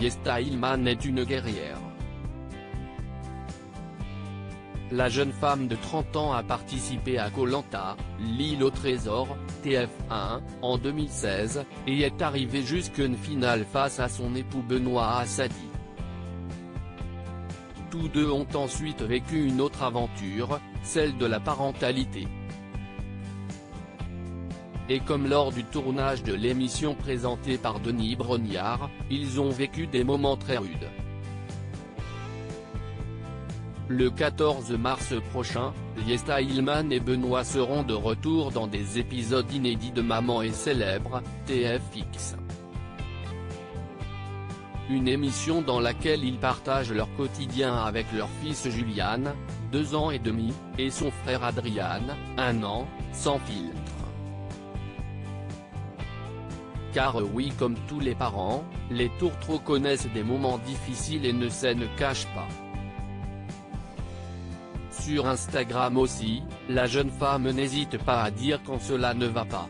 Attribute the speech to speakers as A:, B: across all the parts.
A: Yesta Hillman est une guerrière. La jeune femme de 30 ans a participé à Koh Lanta, l'île au trésor, TF1, en 2016, et est arrivée jusqu'en finale face à son époux Benoît Assadi. Tous deux ont ensuite vécu une autre aventure, celle de la parentalité. Et comme lors du tournage de l'émission présentée par Denis Brognard, ils ont vécu des moments très rudes. Le 14 mars prochain, Yesta Hillman et Benoît seront de retour dans des épisodes inédits de Maman est célèbre, TFX. Une émission dans laquelle ils partagent leur quotidien avec leur fils Julian, 2 ans et demi, et son frère Adrian, 1 an, sans filtre. Car oui, comme tous les parents, les tourtereaux connaissent des moments difficiles et ne cachent pas. Sur Instagram aussi, la jeune femme n'hésite pas à dire quand cela ne va pas.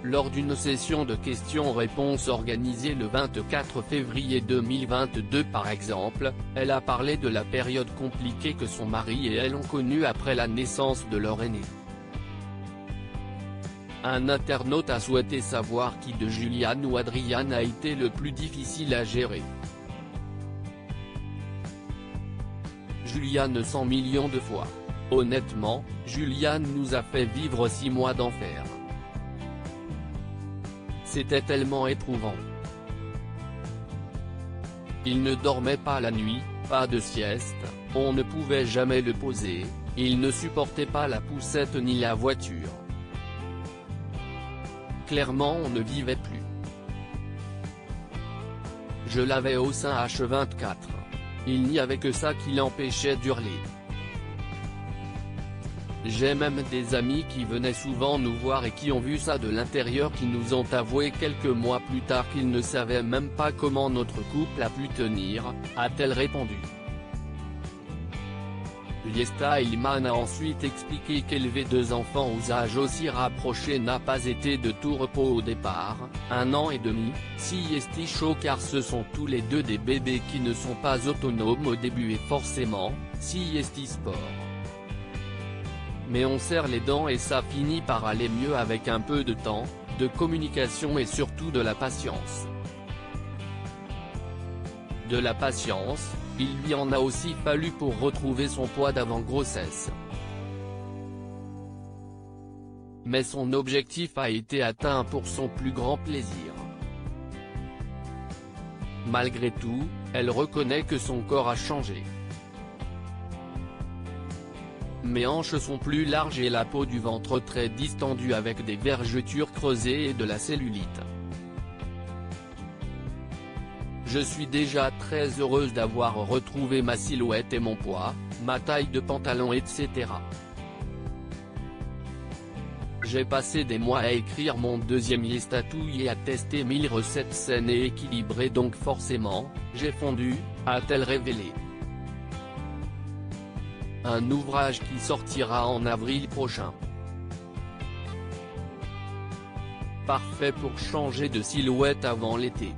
A: Lors d'une session de questions-réponses organisée le 24 février 2022 par exemple, elle a parlé de la période compliquée que son mari et elle ont connue après la naissance de leur aîné. Un internaute a souhaité savoir qui de Julian ou Adrian a été le plus difficile à gérer. Julian 100 millions de fois. Honnêtement, Julian nous a fait vivre 6 mois d'enfer. C'était tellement éprouvant. Il ne dormait pas la nuit, pas de sieste, on ne pouvait jamais le poser, il ne supportait pas la poussette ni la voiture. Clairement on ne vivait plus. Je l'avais au sein H24. Il n'y avait que ça qui l'empêchait d'hurler. J'ai même des amis qui venaient souvent nous voir et qui ont vu ça de l'intérieur qui nous ont avoué quelques mois plus tard qu'ils ne savaient même pas comment notre couple a pu tenir, a-t-elle répondu. Yesta Hillman a ensuite expliqué qu'élever 2 enfants aux âges aussi rapprochés n'a pas été de tout repos au départ, 1 an et demi, si Yesti chaud car ce sont tous les deux des bébés qui ne sont pas autonomes au début et forcément, si Yesti sport. Mais on serre les dents et ça finit par aller mieux avec un peu de temps, de communication et surtout de la patience. De la patience, il lui en a aussi fallu pour retrouver son poids d'avant-grossesse. Mais son objectif a été atteint pour son plus grand plaisir. Malgré tout, elle reconnaît que son corps a changé. Mes hanches sont plus larges et la peau du ventre très distendue avec des vergetures creusées et de la cellulite. Je suis déjà très heureuse d'avoir retrouvé ma silhouette et mon poids, ma taille de pantalon etc. J'ai passé des mois à écrire mon 2e Yestatouille et à tester 1000 recettes saines et équilibrées donc forcément, j'ai fondu, a-t-elle révélé. Un ouvrage qui sortira en avril prochain. Parfait pour changer de silhouette avant l'été.